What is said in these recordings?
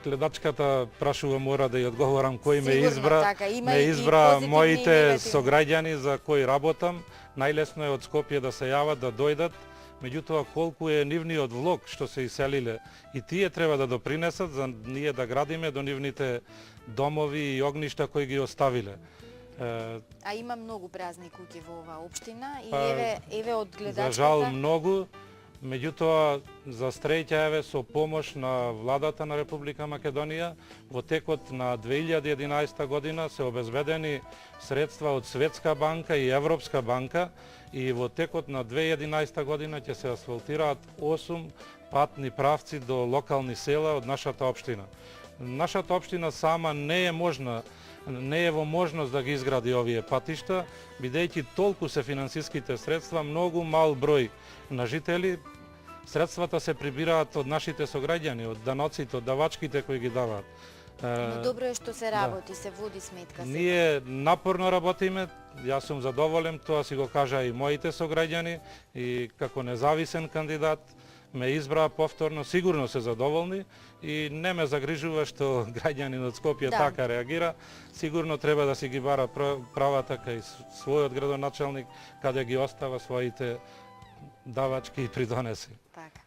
гледачката прашува, мора да ја одговорам кој ме Сигурно, избра. така, има Ме и избра позитивни и моите негативни. сограѓани за кои работам. Најлесно е од Скопје да се јават, да дојдат. Меѓутоа, колку е нивниот влог што се иселиле и тие треба да допринесат за ние да градиме до нивните домови и огништа кои ги оставиле. А има многу празни куќи во оваа општина и Па, еве од гледачката. За жал многу, меѓутоа за среќа еве со помош на владата на Република Македонија во текот на 2011 година се обезбедени средства од Светска банка и Европска банка и во текот на 2011 година ќе се асфалтираат 8 патни правци до локални села од нашата општина. Нашата општина сама не е во можност да ги изгради овие патишта, бидејќи толку се финансиските средства, многу мал број на жители, средствата се прибираат од нашите сограѓани, од даноците, од давачките кои ги даваат. Но добро е што се работи, се води сметка. Ние напорно работиме, јас сум задоволен, тоа си го кажа и моите сограѓани и како независен кандидат ме избраа повторно, сигурно се задоволни и не ме загрижува што граѓанин од Скопје така реагира. Сигурно треба да си ги бара правата кај својот градоначалник, каде ги остава своите давачки и придонеси. Така.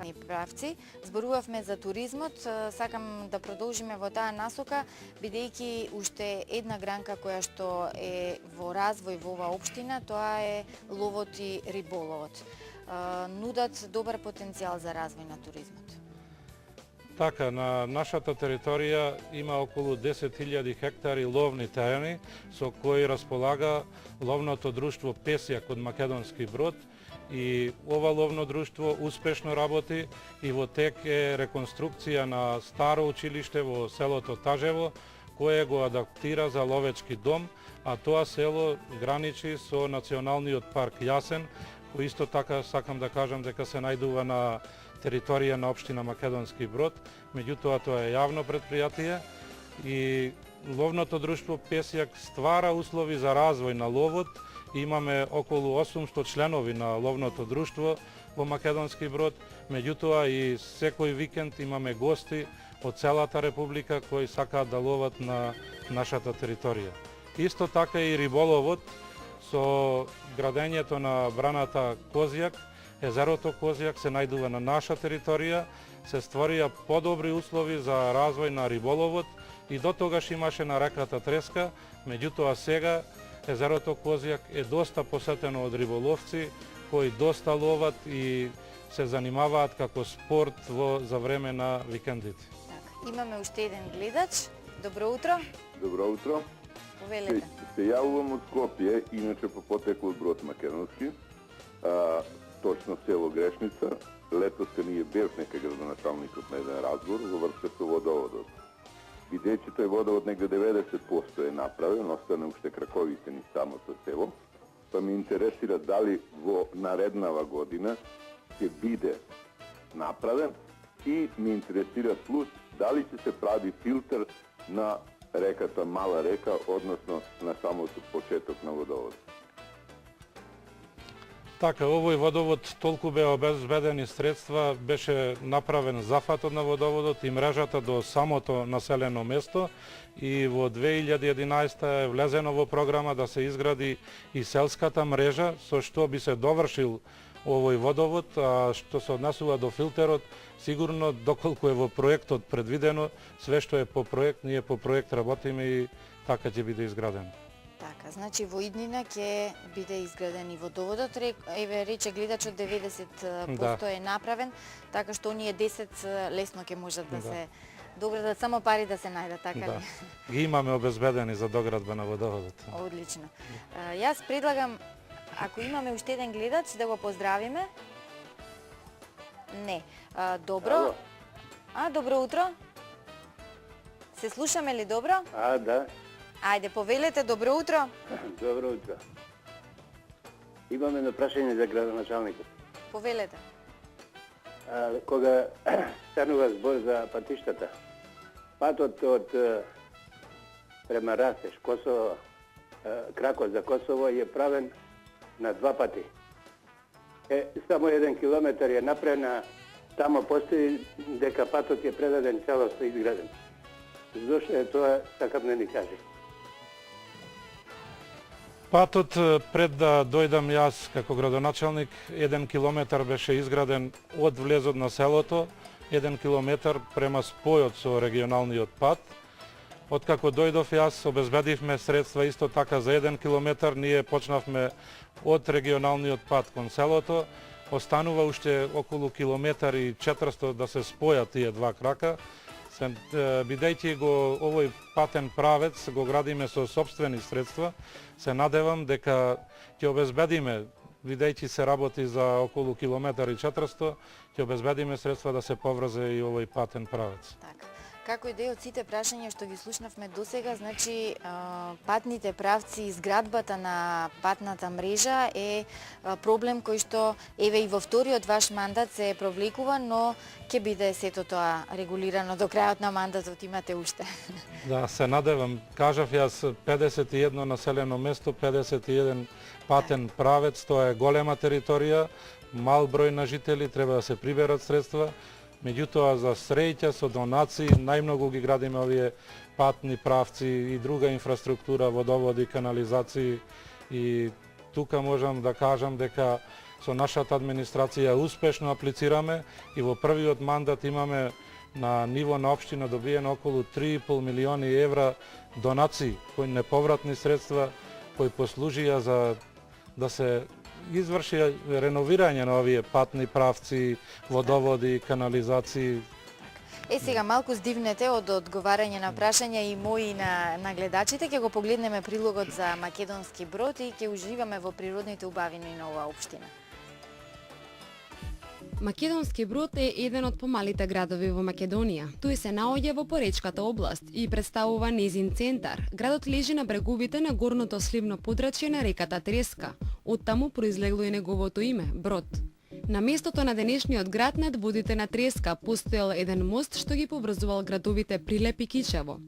Ни правци, зборувавме за туризмот, сакам да продолжиме во таа насока, бидејќи уште една гранка која што е во развој во оваа општина, тоа е ловот и риболовот. Нудат добар потенцијал за развој на туризмот. Така, на нашата територија има околу 10.000 хектари ловни терени со кои располага ловното друштво Песјак од Македонски Брод и ова ловно друштво успешно работи и во тек е реконструкција на старо училиште во селото Тажево, кое го адаптира за ловечки дом, а тоа село граничи со Националниот парк Јасен, кој исто така сакам да кажам дека се најдува на територија на општина Македонски Брод, меѓутоа тоа е јавно предпријатие и ловното друштво Песјак ствара услови за развој на ловот. Имаме околу 800 членови на ловното друштво во Македонски Брод, меѓутоа и секој викенд имаме гости од целата република кои сакаат да ловат на нашата територија. Исто така и риболовот со градењето на браната Козјак, езерото Козјак се најдува на наша територија, се створија подобри услови за развој на риболовот и до тогаш имаше на реката Треска, меѓутоа сега езерото Козјак е доста посетено од риболовци кои доста ловат и се занимаваат како спорт за време на викендите. Така, имаме уште еден гледач. Добро утро. Добро утро. Повелете. Се јавувам од Скопје, иначе по потекло од Брод Македонски, точно село Грешница. Летоска ние бевме кај градоначалникот на еден разговор во врска со водоводот. Бидејќи тој водовод негде 90% е направен, остане уште краковите ни самото село, па ме интересира дали во нареднава година ќе биде направен и ме интересира плюс дали ќе се прави филтер на реката Мала река, односно на самото почеток на водоводот. Така, овој водовод толку беа обезбедени средства, беше направен зафатот на водоводот и мрежата до самото населено место и во 2011 е влезено во програма да се изгради и селската мрежа, со што би се довршил овој водовод, а што се однесува до филтерот, сигурно доколку е во проектот предвидено, све што е по проект, ние по проект работиме и така ќе биде изградено. Така, значи во иднина ќе биде изграден и водоводот, еве рече гледачот 90% е направен, така што оние 10 лесно ќе можат да се доградат, само пари да се најдат, така ли? Ги имаме обезбедени за доградба на водоводот. Одлично. Јас предлагам, ако имаме уште еден гледач, да го поздравиме. Не. Добро. Добро утро. Се слушаме ли добро? Да. Ајде, повелете, добро утро. Добро утро. Имаме на прашање за градоначалникот. Повелете. Кога станува збор за патиштата, патот од према Растеж, Косово, кракот за Косово е правен на два пати. Само 1 километар е направен Тамо постои дека патот е предаден целосно изграден. Зошто е тоа, сакам да ни каже. Патот пред да дојдам јас како градоначалник, 1 километар беше изграден од влезот на селото, 1 километар према спојот со регионалниот пат. Откако дојдов јас, обезбедивме средства исто така за 1 километар, ние почнавме од регионалниот пат кон селото, останува уште околу километар и 400 да се спојат тие два крака. Бидејќи го овој патен правец го градиме со сопствени средства, се надевам дека ќе обезбедиме, бидејќи се работи за околу километар и 400, ќе обезбедиме средства да се поврзе и овој патен правец. Така. Како и да е од сите прашања што ги слушнавме досега, значи патните правци и изградбата на патната мрежа е проблем кој што еве и во вториот ваш мандат се провлекува, но ќе биде сето тоа регулирано до крајот на мандатот, имате уште. Да, се надевам. Кажав јас 51 населено место, 51 патен правец, тоа е голема територија, мал број на жители, треба да се приберат средства. Меѓутоа, за среќа со донации, најмногу ги градиме овие патни правци и друга инфраструктура, водоводи, канализации. И тука можам да кажам дека со нашата администрација успешно аплицираме и во првиот мандат имаме на ниво на општина добиено околу 3,5 милиони евра донации, кои неповратни средства, кои послужија за да се изврши реновирање на овие патни правци, водоводи, канализации. Сега малку здивнете од одговарање на прашања и мои на гледачите, ќе го погледнеме прилогот за Македонски Брод и ќе уживаме во природните убавини на оваа општина. Македонски Брод е еден од помалите градови во Македонија. Тој се наоѓа во поречката област и представува незин центар. Градот лежи на бреговите на горното сливно подрачје на реката Треска. Оттаму произлегло и неговото име – Брод. На местото на денешниот град над водите на Треска постоел еден мост што ги поврзувал градовите Прилеп и Кичево.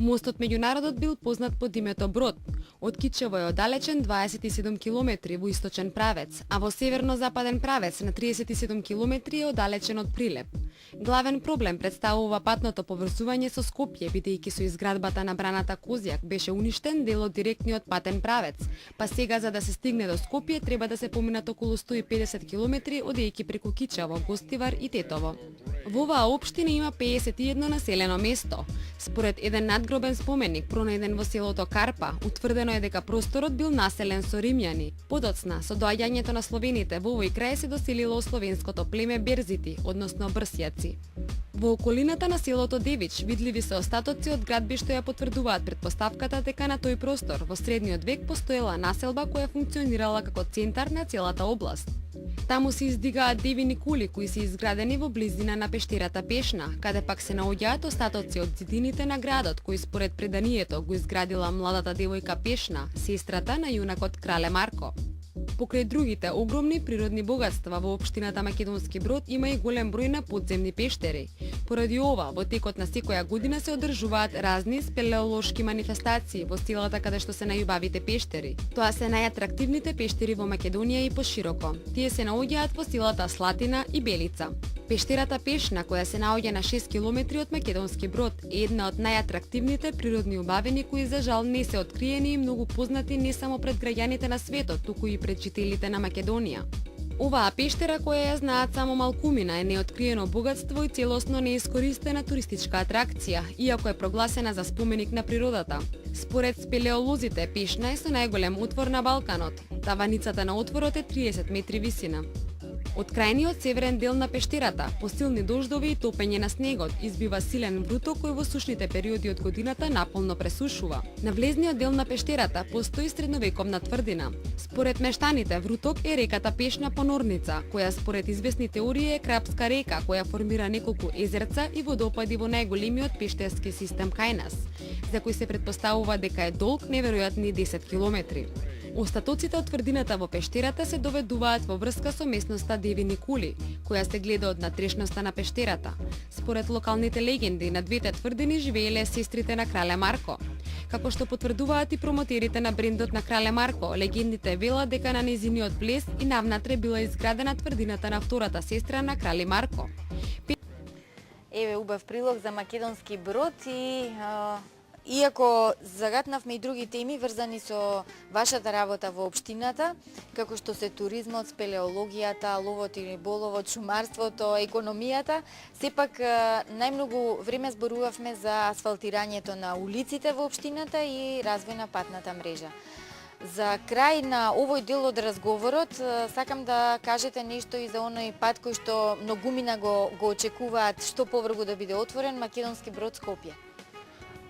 Мостот меѓу народот бил познат под името Брод. Од Кичево е оддалечен 27 километри во источен правец, а во северно-западен правец на 37 километри е оддалечен од Прилеп. Главен проблем представува патното поврзување со Скопје, бидејќи со изградбата на браната Козјак беше уништен дел од директниот патен правец, па сега за да се стигне до Скопје треба да се поминат околу 150 километри одејќи преку Кичево, Гостивар и Тетово. Во оваа општина има 51 населено место. Според еден надгробен споменик пронајден во селото Карпа, утврдено е дека просторот бил населен со римјани. Подоцна, со доаѓањето на словените во овој крај се доселило словенското племе Берзити, односно брсјаци. Во околината на селото Девич видливи се остатоци од градби што ја потврдуваат предпоставката дека на тој простор во средниот век постоела населба која функционирала како центар на целата област. Таму се издигаат девини кули кои се изградени во близина на пештерата Пешна, каде пак се наоѓаат остатоци од зидините на градот кои според преданието го изградила младата девојка Пешна, сестрата на јунакот Крале Марко. Покрај другите огромни природни богатства во општината Македонски Брод има и голем број на подземни пештери. Поради ова, во текот на секоја година се одржуваат разни спелеолошки манифестации во стилата каде што се најубавите пештери. Тоа се најатрактивните пештери во Македонија и пошироко. Тие се наоѓаат во стилата Слатина и Белица. Пештерата Пешна, која се наоѓа на 6 километри од Македонски Брод, е една од најатрактивните природни убавини кои за жал не се откриени и многу познати не само пред граѓаните на светот, туку и пред жителите на Македонија. Оваа пештера, која ја знаат само малкумина, е неоткриено богатство и целосно неискористена туристичка атракција, иако е прогласена за споменик на природата. Според спелеолозите, Пешна е со најголем отвор на Балканот. Таваницата на отворот е 30 метри висина. Од крајниот северен дел на пештерата, по силни дождови и топење на снегот, избива силен вруток кој во сушните периоди од годината наполно пресушува. На влезниот дел на пештерата постои средновековна тврдина. Според мештаните, вруток е реката Пешна Понорница, која според известни теории е крапска река која формира неколку езерца и водопади во најголемиот пештерски систем кај нас, за кој се претпоставува дека е долг неверојатни 10 километри. Остатоците од тврдината во пештерата се доведуваат во врска со местноста Девини кули, која се гледа од натрешноста на пештерата. Според локалните легенди, на двете тврдини живееле сестрите на Крале Марко. Како што потврдуваат и промотерите на брендот на Крале Марко, легендите велат дека на незиниот плес и навнатре била изградена тврдината на втората сестра на Крале Марко. Еве убав прилог за македонски брод и иако загатнавме и други теми врзани со вашата работа во општината, како што се туризмот, спелеологијата, ловот и риболовот, шумарството, економијата, сепак најмногу време зборувавме за асфалтирањето на улиците во општината и развој на патната мрежа. За крај на овој дел од разговорот, сакам да кажете нешто и за оној пат кој што многумина го очекуваат што побрзо да биде отворен, Македонски брод Скопје.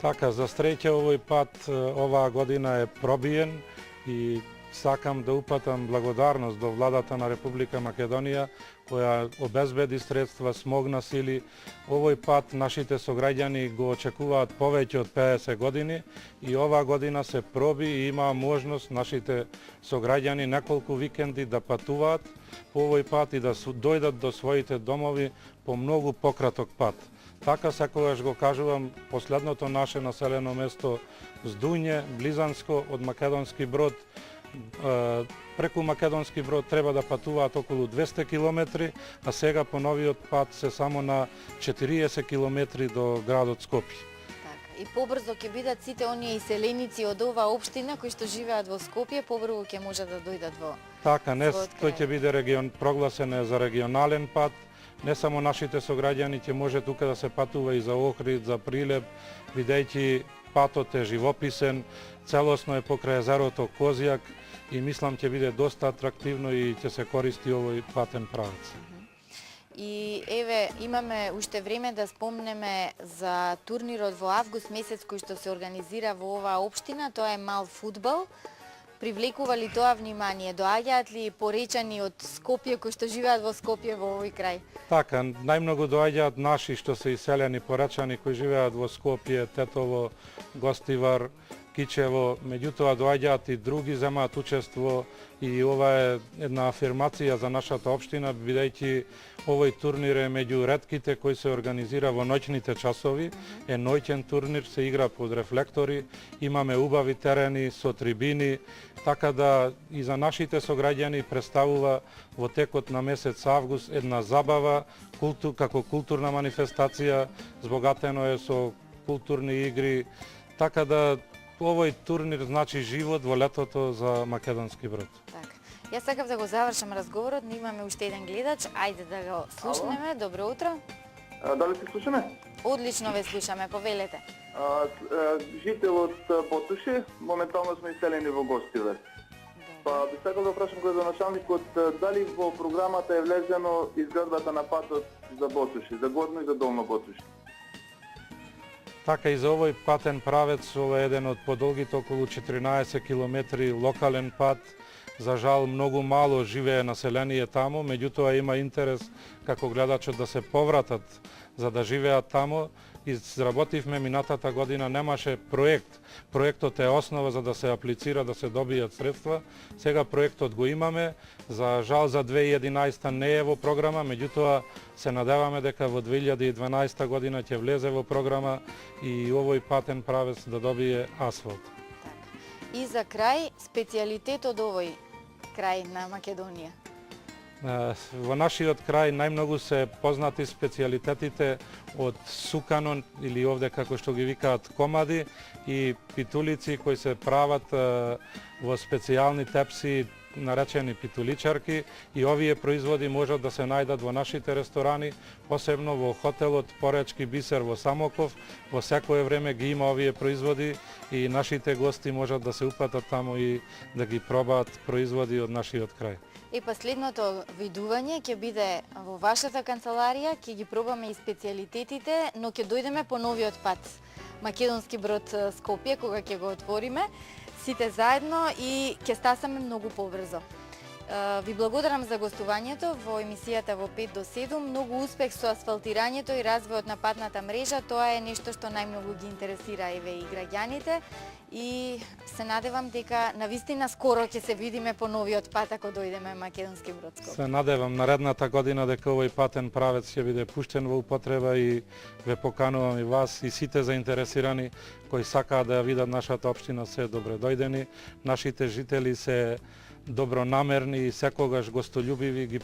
Така, за среќа овој пат оваа година е пробиен и сакам да упатам благодарност до владата на Република Македонија која обезбеди средства, смогна сили. Овој пат нашите сограѓани го очекуваат повеќе од 50 години и оваа година се проби и има можност нашите сограѓани неколку викенди да патуваат по овој пат и да дојдат до своите домови по многу пократок пат. Така секогаш го кажувам, последното наше населено место Здуње, близанско од Македонски брод, преку Македонски брод треба да патуваат околу 200 километри, а сега по новиот пат се само на 40 километри до градот Скопје. И побрзо ќе бидат сите оние иселеници од оваа општина кои што живеат во Скопје, побрзо ќе можат да дојдат во. Така, тој ќе биде прогласен за регионален пат. Не само нашите сограѓани ќе може тука да се патува и за Охрид, за Прилеп, бидејќи патот е живописен, целосно е покрај езерото Козјак и мислам ќе биде доста атрактивно и ќе се користи овој патен правец. И еве, имаме уште време да спомнеме за турнирот во август месец кој што се организира во оваа општина, тоа е мал фудбал. Привлекува ли тоа внимание? Доаѓаат ли поречани од Скопје кои што живеат во Скопје во овој крај? Така, најмногу доаѓаат наши што се иселени поречани кои живеат во Скопје, Тетово, Гостивар, Кичево, меѓутоа доаѓаат и други, земаат учество и ова е една афирмација за нашата општина, бидејќи овој турнир е меѓу ретките кои се организира во ноќните часови, е ноќен турнир, се игра под рефлектори, имаме убави терени со трибини, така да и за нашите сограѓани представува во текот на месец август една забава, како културна манифестација, збогатено е со културни игри, така да овој турнир значи живот во летото за Македонски брод. Така. Јас сакав да го завршам разговорот, но имаме уште еден гледач, ајде да го слушнеме. Добро утро. Дали се слушаме? Одлично ве слушаме, повелете. Жител од Ботуши, моментално сме иселени во Гостивар. Па би сакал да прашам градоначалникот дали во програмата е влезено изградбата на патот за Ботуши, за Горно и за Долно Ботуши. Така и за овој патен правец, ова е еден од подолгите околу 14 километри локален пат. За жал многу мало живее население таму, меѓутоа има интерес како гледачот да се повратат за да живеат таму. Изработивме минатата година, немаше проект. Проектот е основа за да се аплицира, да се добијат средства. Сега проектот го имаме. За жал за 2011 не е во програма, меѓутоа се надеваме дека во 2012 година ќе влезе во програма и овој патен правец да добие асфалт. Так. И за крај, специјалитет од овој крај на Македонија. Во нашиот крај најмногу се познати специјалитетите од сукано или овде како што ги викаат комади и питулици кои се прават во специјални тепси наречени питуличарки и овие производи можат да се најдат во нашите ресторани, посебно во хотелот Поречки Бисер во Самоков. Во секое време ги има овие производи и нашите гости можат да се упатат таму и да ги пробаат производи од нашиот крај. И последното видување ќе биде во вашата канцеларија, ќе ги пробаме и специјалитетите, но ќе дојдеме по новиот пат. Македонски брод Скопје, кога ќе го отвориме, сите заедно и ќе стасаме многу побрзо. Ви благодарам за гостувањето во емисијата во 5 до 7. Многу успех со асфалтирањето и развојот на патната мрежа. Тоа е нешто што најмногу ги интересира еве и граѓаните. И се надевам дека навистина скоро ќе се видиме по новиот пат ако дојдеме Македонски Брод. Се надевам наредната година дека овој патен правец ќе биде пуштен во употреба и ве поканувам и вас и сите заинтересирани кои сакаат да ја видат нашата општина се добре дојдени. Нашите жители се добронамерни и секогаш гостолюбиви, ги